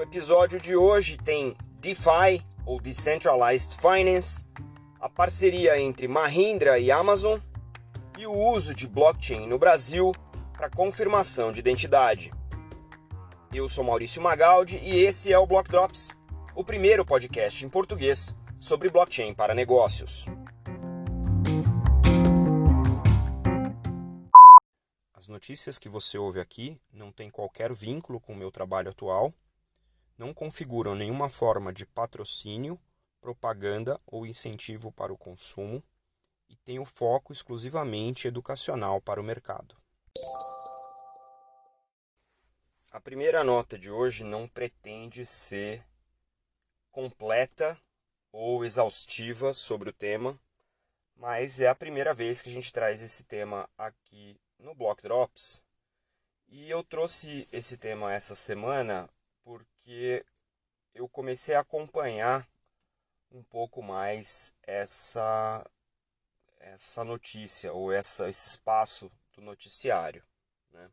No episódio de hoje tem DeFi, ou Decentralized Finance, a parceria entre Mahindra e Amazon e o uso de blockchain no Brasil para confirmação de identidade. Eu sou Maurício Magaldi e esse é o Block Drops, o primeiro podcast em português sobre blockchain para negócios. As notícias que você ouve aqui não têm qualquer vínculo com o meu trabalho atual, não configuram nenhuma forma de patrocínio, propaganda ou incentivo para o consumo e têm o foco exclusivamente educacional para o mercado. A primeira nota de hoje não pretende ser completa ou exaustiva sobre o tema, mas é a primeira vez que a gente traz esse tema aqui no Block Drops. E eu trouxe esse tema essa semana porque eu comecei a acompanhar um pouco mais essa notícia ou esse espaço do noticiário, né?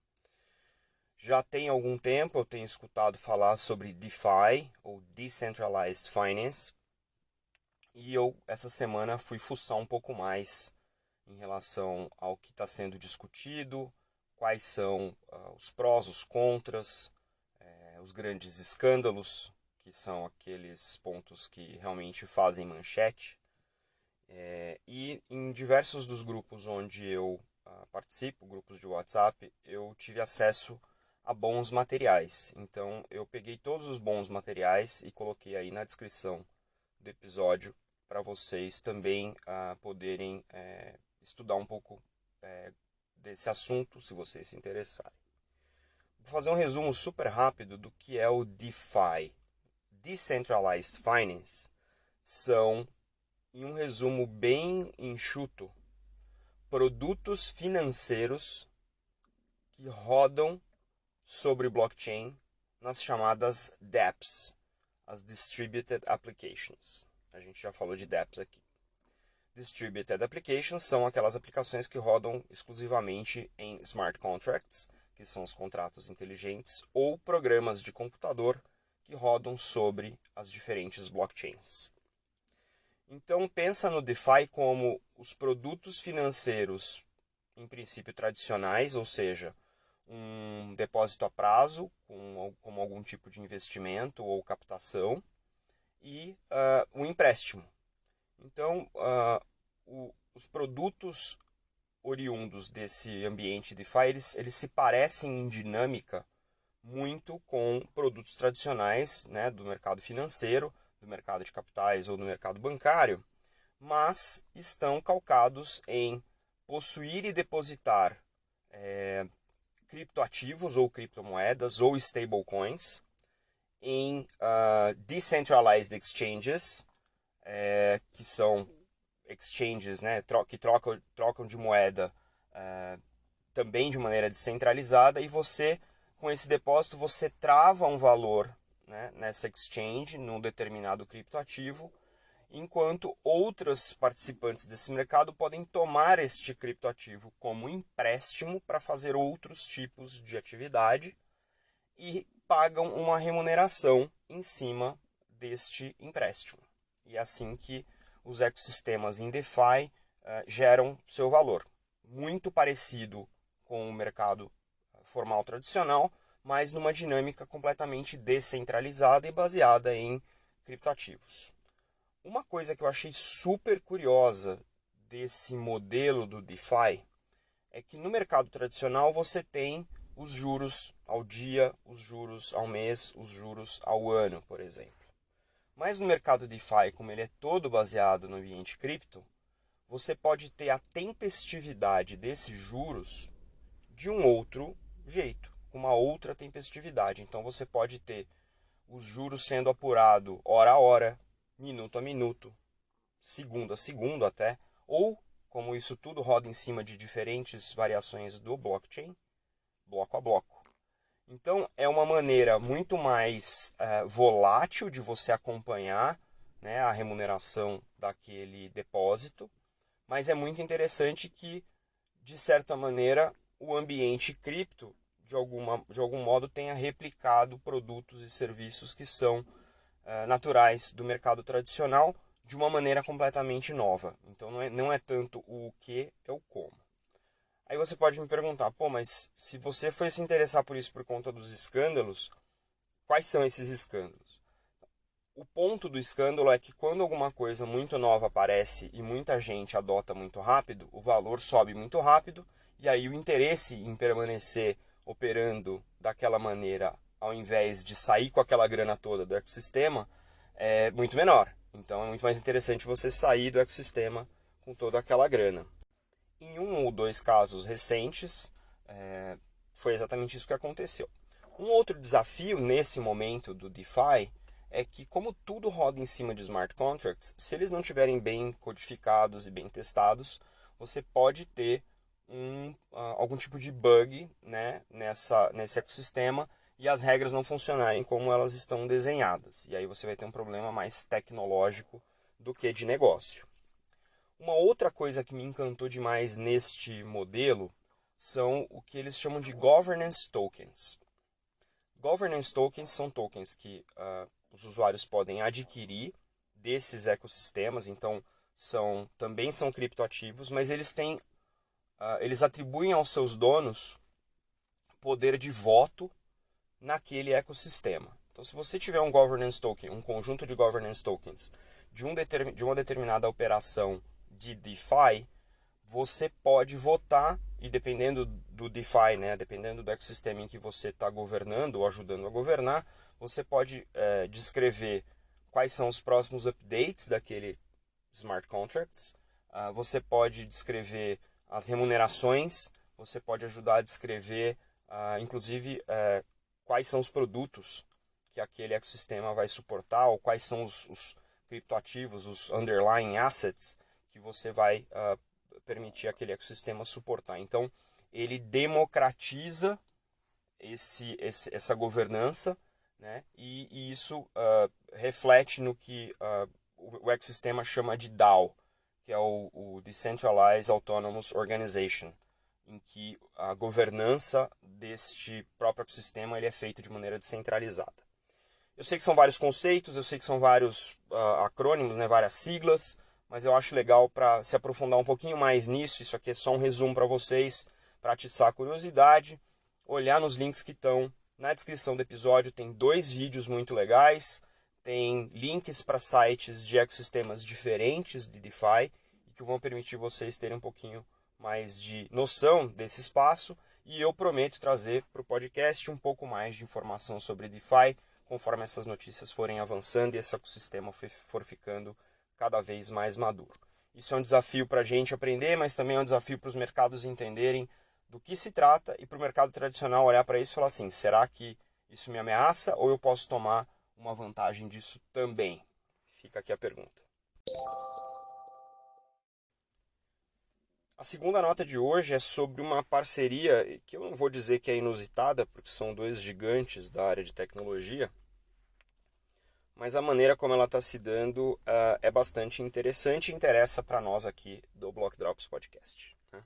Já tem algum tempo eu tenho escutado falar sobre DeFi ou Decentralized Finance e eu essa semana fui fuçar um pouco mais em relação ao que está sendo discutido, quais são os prós, os contras, os grandes escândalos, que são aqueles pontos que realmente fazem manchete. E em diversos dos grupos onde eu participo, grupos de WhatsApp, eu tive acesso a bons materiais. Então eu peguei todos os bons materiais e coloquei aí na descrição do episódio para vocês também poderem estudar um pouco desse assunto, se vocês se interessarem. Vou fazer um resumo super rápido do que é o DeFi. Decentralized Finance são, em um resumo bem enxuto, produtos financeiros que rodam sobre blockchain nas chamadas dApps, as Distributed Applications. A gente já falou de dApps aqui. Distributed Applications são aquelas aplicações que rodam exclusivamente em smart contracts, que são os contratos inteligentes, ou programas de computador que rodam sobre as diferentes blockchains. Então pensa no DeFi como os produtos financeiros, em princípio tradicionais, ou seja, um depósito a prazo, como algum tipo de investimento ou captação, e um empréstimo. Então, os produtos oriundos desse ambiente DeFi, eles se parecem em dinâmica muito com produtos tradicionais, né, do mercado financeiro, do mercado de capitais ou do mercado bancário, mas estão calcados em possuir e depositar criptoativos ou criptomoedas ou stablecoins em decentralized exchanges, que são exchanges, né, que trocam de moeda também de maneira descentralizada, e você, com esse depósito, você trava um valor, né, nessa exchange, num determinado criptoativo, enquanto outros participantes desse mercado podem tomar este criptoativo como empréstimo para fazer outros tipos de atividade e pagam uma remuneração em cima deste empréstimo. E é assim que os ecossistemas em DeFi geram seu valor. Muito parecido com o mercado formal tradicional, mas numa dinâmica completamente descentralizada e baseada em criptoativos. Uma coisa que eu achei super curiosa desse modelo do DeFi é que no mercado tradicional você tem os juros ao dia, os juros ao mês, os juros ao ano, por exemplo. Mas no mercado DeFi, como ele é todo baseado no ambiente cripto, você pode ter a tempestividade desses juros de um outro jeito, com uma outra tempestividade. Então você pode ter os juros sendo apurado hora a hora, minuto a minuto, segundo a segundo até, ou, como isso tudo roda em cima de diferentes variações do blockchain, bloco a bloco. Então, é uma maneira muito mais volátil de você acompanhar, né, a remuneração daquele depósito, mas é muito interessante que, de certa maneira, o ambiente cripto, de algum modo tenha replicado produtos e serviços que são naturais do mercado tradicional de uma maneira completamente nova. Então não é tanto o que, é o como. Aí você pode me perguntar, pô, mas se você foi se interessar por isso por conta dos escândalos, quais são esses escândalos? O ponto do escândalo é que quando alguma coisa muito nova aparece e muita gente adota muito rápido, o valor sobe muito rápido e aí o interesse em permanecer operando daquela maneira, ao invés de sair com aquela grana toda do ecossistema, é muito menor. Então é muito mais interessante você sair do ecossistema com toda aquela grana. Em um ou dois casos recentes, foi exatamente isso que aconteceu. Um outro desafio nesse momento do DeFi é que, como tudo roda em cima de smart contracts, se eles não estiverem bem codificados e bem testados, você pode ter algum tipo de bug, né, nesse ecossistema e as regras não funcionarem como elas estão desenhadas. E aí você vai ter um problema mais tecnológico do que de negócio. Uma outra coisa que me encantou demais neste modelo são o que eles chamam de governance tokens. Governance tokens são tokens que os usuários podem adquirir desses ecossistemas, então também são criptoativos, mas eles atribuem aos seus donos poder de voto naquele ecossistema. Então, se você tiver um governance token, um conjunto de governance tokens de uma determinada operação de DeFi, você pode votar e dependendo do DeFi, né, dependendo do ecossistema em que você está governando ou ajudando a governar, você pode descrever quais são os próximos updates daquele smart contracts, você pode descrever as remunerações, você pode ajudar a descrever, inclusive, quais são os produtos que aquele ecossistema vai suportar ou quais são os criptoativos, os underlying assets que você vai permitir aquele ecossistema suportar. Então, ele democratiza essa governança, né? E isso reflete no que o ecossistema chama de DAO, que é o Decentralized Autonomous Organization, em que a governança deste próprio ecossistema ele é feito de maneira descentralizada. Eu sei que são vários conceitos, eu sei que são vários acrônimos, né, várias siglas, mas eu acho legal para se aprofundar um pouquinho mais nisso. Isso aqui é só um resumo para vocês, para atiçar a curiosidade. Olhar nos links que estão na descrição do episódio, tem 2 vídeos muito legais, tem links para sites de ecossistemas diferentes de DeFi e que vão permitir vocês terem um pouquinho mais de noção desse espaço. E eu prometo trazer para o podcast um pouco mais de informação sobre DeFi, conforme essas notícias forem avançando e esse ecossistema for ficando cada vez mais maduro. Isso é um desafio para a gente aprender, mas também é um desafio para os mercados entenderem do que se trata e para o mercado tradicional olhar para isso e falar assim, será que isso me ameaça ou eu posso tomar uma vantagem disso também? Fica aqui a pergunta. A segunda nota de hoje é sobre uma parceria que eu não vou dizer que é inusitada, porque são 2 gigantes da área de tecnologia, mas a maneira como ela está se dando é bastante interessante e interessa para nós aqui do Block Drops Podcast. Né?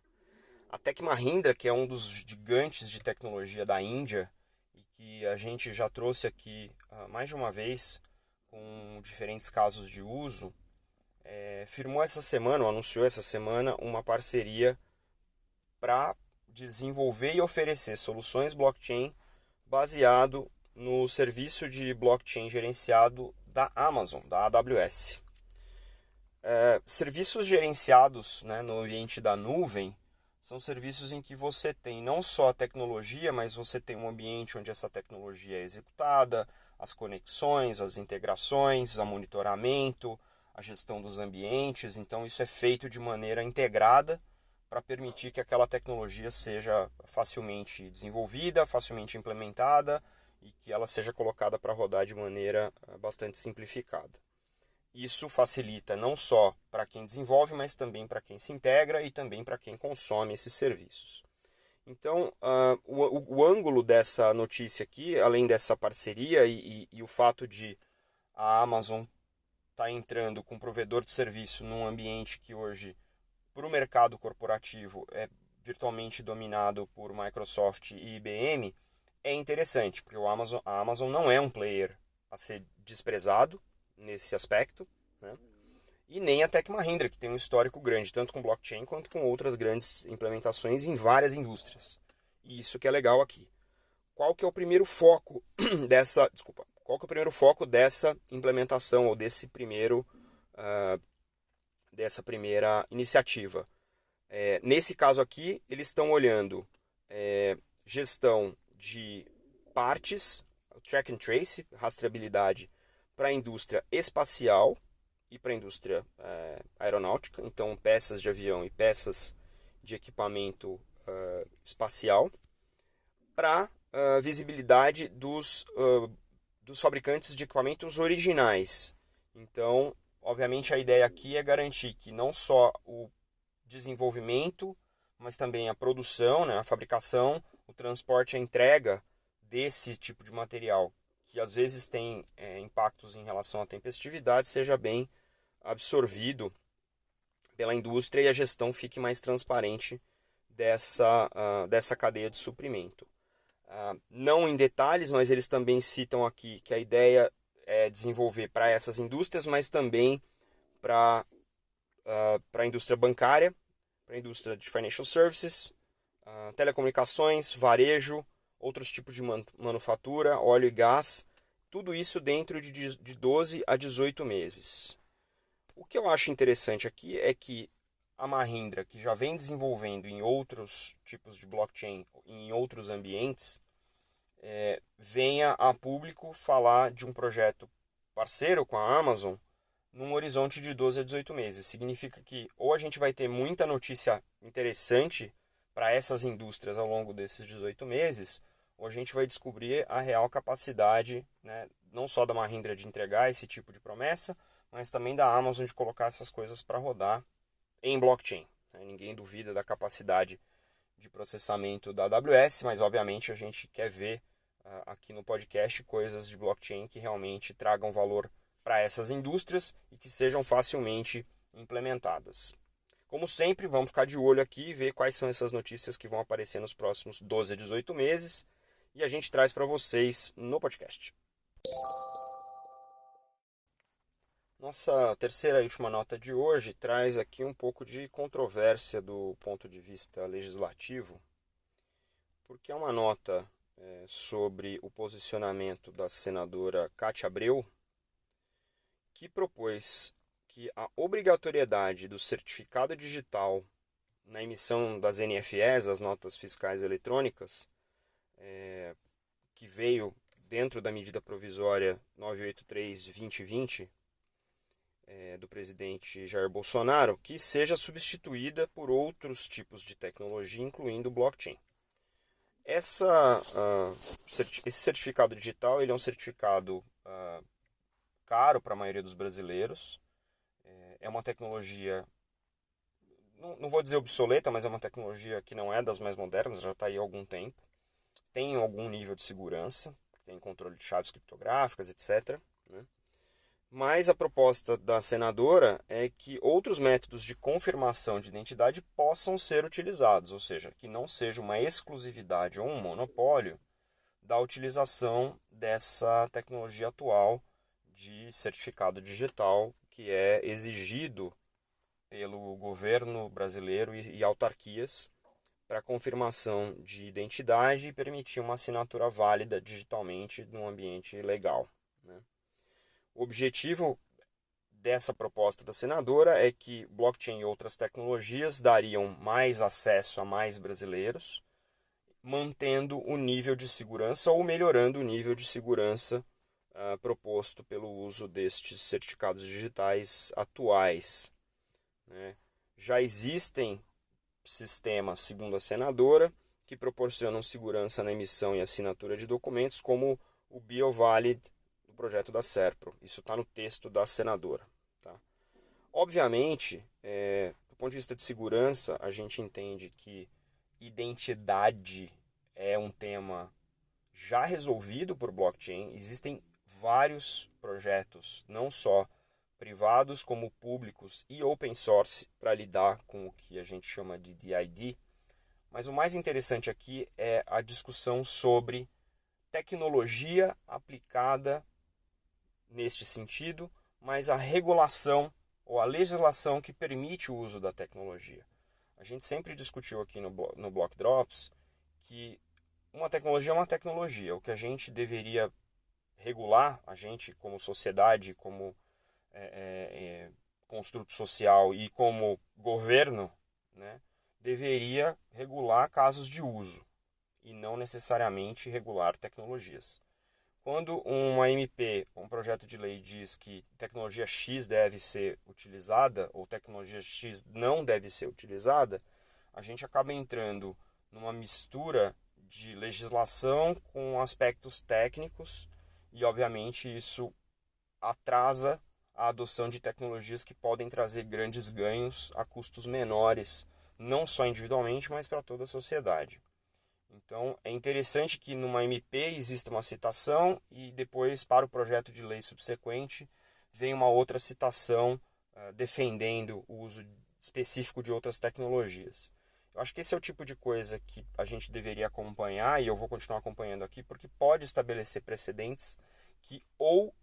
A Tech Mahindra, que é um dos gigantes de tecnologia da Índia e que a gente já trouxe aqui mais de uma vez com diferentes casos de uso, firmou essa semana, ou anunciou essa semana, uma parceria para desenvolver e oferecer soluções blockchain baseado no serviço de blockchain gerenciado da Amazon, da AWS. Serviços gerenciados, né, no ambiente da nuvem são serviços em que você tem não só a tecnologia, mas você tem um ambiente onde essa tecnologia é executada, as conexões, as integrações, o monitoramento, a gestão dos ambientes. Então isso é feito de maneira integrada para permitir que aquela tecnologia seja facilmente desenvolvida, facilmente implementada e que ela seja colocada para rodar de maneira bastante simplificada. Isso facilita não só para quem desenvolve, mas também para quem se integra e também para quem consome esses serviços. Então, o ângulo dessa notícia aqui, além dessa parceria e o fato de a Amazon estar entrando com provedor de serviço num ambiente que hoje, para o mercado corporativo, é virtualmente dominado por Microsoft e IBM, é interessante, porque a Amazon não é um player a ser desprezado nesse aspecto, né? E nem a Tech Mahindra, que tem um histórico grande, tanto com blockchain quanto com outras grandes implementações em várias indústrias. E isso que é legal aqui. Qual que é o primeiro foco qual que é o primeiro foco dessa implementação ou dessa primeira iniciativa? Nesse caso aqui, eles estão olhando gestão de partes, track and trace, rastreabilidade para a indústria espacial e para a indústria aeronáutica, então peças de avião e peças de equipamento espacial, para visibilidade dos fabricantes de equipamentos originais. Então, obviamente, a ideia aqui é garantir que não só o desenvolvimento, mas também a produção, né, a fabricação, o transporte, a entrega desse tipo de material, que às vezes tem impactos em relação à tempestividade, seja bem absorvido pela indústria e a gestão fique mais transparente dessa cadeia de suprimento. Não em detalhes, mas eles também citam aqui que a ideia é desenvolver para essas indústrias, mas também para a indústria bancária, para a indústria de financial services, telecomunicações, varejo, outros tipos de manufatura, óleo e gás, tudo isso dentro de 12 a 18 meses. O que eu acho interessante aqui é que a Mahindra, que já vem desenvolvendo em outros tipos de blockchain, em outros ambientes, venha a público falar de um projeto parceiro com a Amazon num horizonte de 12 a 18 meses. Significa que ou a gente vai ter muita notícia interessante para essas indústrias ao longo desses 18 meses, ou a gente vai descobrir a real capacidade, né, não só da Mahindra de entregar esse tipo de promessa, mas também da Amazon de colocar essas coisas para rodar em blockchain. Ninguém duvida da capacidade de processamento da AWS, mas obviamente a gente quer ver aqui no podcast coisas de blockchain que realmente tragam valor para essas indústrias e que sejam facilmente implementadas. Como sempre, vamos ficar de olho aqui e ver quais são essas notícias que vão aparecer nos próximos 12 a 18 meses e a gente traz para vocês no podcast. Nossa terceira e última nota de hoje traz aqui um pouco de controvérsia do ponto de vista legislativo, porque é uma nota sobre o posicionamento da senadora Cátia Abreu, que propôs que a obrigatoriedade do certificado digital na emissão das NFEs, as notas fiscais eletrônicas, que veio dentro da medida provisória 983 de 2020, do presidente Jair Bolsonaro, que seja substituída por outros tipos de tecnologia, incluindo o blockchain. Esse certificado digital ele é um certificado caro para a maioria dos brasileiros. É uma tecnologia, não vou dizer obsoleta, mas é uma tecnologia que não é das mais modernas, já está aí há algum tempo. Tem algum nível de segurança, tem controle de chaves criptográficas, etc., né? Mas a proposta da senadora é que outros métodos de confirmação de identidade possam ser utilizados, ou seja, que não seja uma exclusividade ou um monopólio da utilização dessa tecnologia atual de certificado digital que é exigido pelo governo brasileiro e autarquias para confirmação de identidade e permitir uma assinatura válida digitalmente num ambiente legal, né? O objetivo dessa proposta da senadora é que blockchain e outras tecnologias dariam mais acesso a mais brasileiros, mantendo o nível de segurança ou melhorando o nível de segurança proposto pelo uso destes certificados digitais atuais, né? Já existem sistemas, segundo a senadora, que proporcionam segurança na emissão e assinatura de documentos, como o BioValid do projeto da Serpro. Isso está no texto da senadora. Tá? Obviamente, do ponto de vista de segurança, a gente entende que identidade é um tema já resolvido por blockchain. Existem vários projetos, não só privados como públicos e open source, para lidar com o que a gente chama de DID, Mas o mais interessante aqui é a discussão sobre tecnologia aplicada neste sentido, mas a regulação ou a legislação que permite o uso da tecnologia. A gente sempre discutiu aqui no Block Drops que uma tecnologia é uma tecnologia. O que a gente deveria regular, a gente como sociedade, como construto social e como governo, né, deveria regular casos de uso e não necessariamente regular tecnologias. Quando uma MP, um projeto de lei, diz que tecnologia X deve ser utilizada ou tecnologia X não deve ser utilizada, a gente acaba entrando numa mistura de legislação com aspectos técnicos e, obviamente, isso atrasa a adoção de tecnologias que podem trazer grandes ganhos a custos menores, não só individualmente, mas para toda a sociedade. Então, é interessante que numa MP exista uma citação e depois, para o projeto de lei subsequente, vem uma outra citação defendendo o uso específico de outras tecnologias. Eu acho que esse é o tipo de coisa que a gente deveria acompanhar, e eu vou continuar acompanhando aqui, porque pode estabelecer precedentes que ou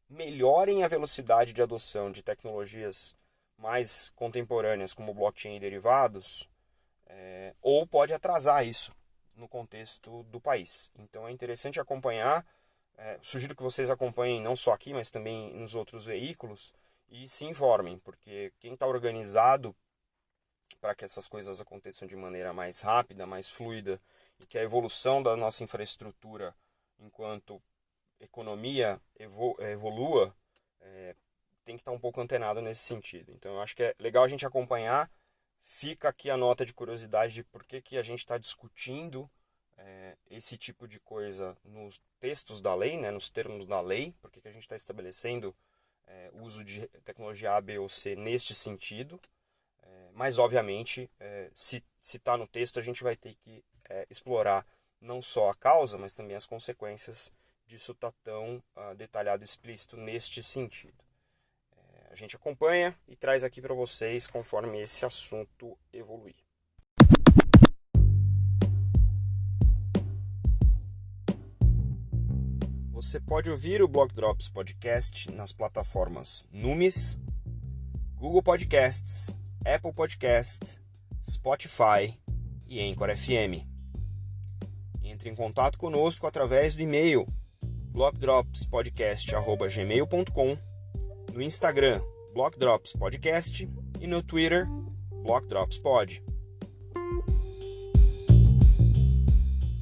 melhorem a velocidade de adoção de tecnologias mais contemporâneas, como blockchain e derivados, ou pode atrasar isso no contexto do país. Então é interessante acompanhar, sugiro que vocês acompanhem não só aqui, mas também nos outros veículos e se informem, porque quem está organizado para que essas coisas aconteçam de maneira mais rápida, mais fluida e que a evolução da nossa infraestrutura enquanto economia evolua, tem que estar um pouco antenado nesse sentido. Então eu acho que é legal a gente acompanhar. Fica aqui a nota de curiosidade de por que a gente está discutindo esse tipo de coisa nos textos da lei, né, nos termos da lei, por que a gente está estabelecendo o uso de tecnologia A, B ou C neste sentido. Mas, obviamente, se está no texto, a gente vai ter que explorar não só a causa, mas também as consequências disso estar tão detalhado e explícito neste sentido. A gente acompanha e traz aqui para vocês conforme esse assunto evoluir. Você pode ouvir o Block Drops Podcast nas plataformas Numis, Google Podcasts, Apple Podcast, Spotify e Anchor FM. Entre em contato conosco através do e-mail blockdropspodcast@gmail.com, no Instagram Block Drops Podcast e no Twitter Block Drops Pod.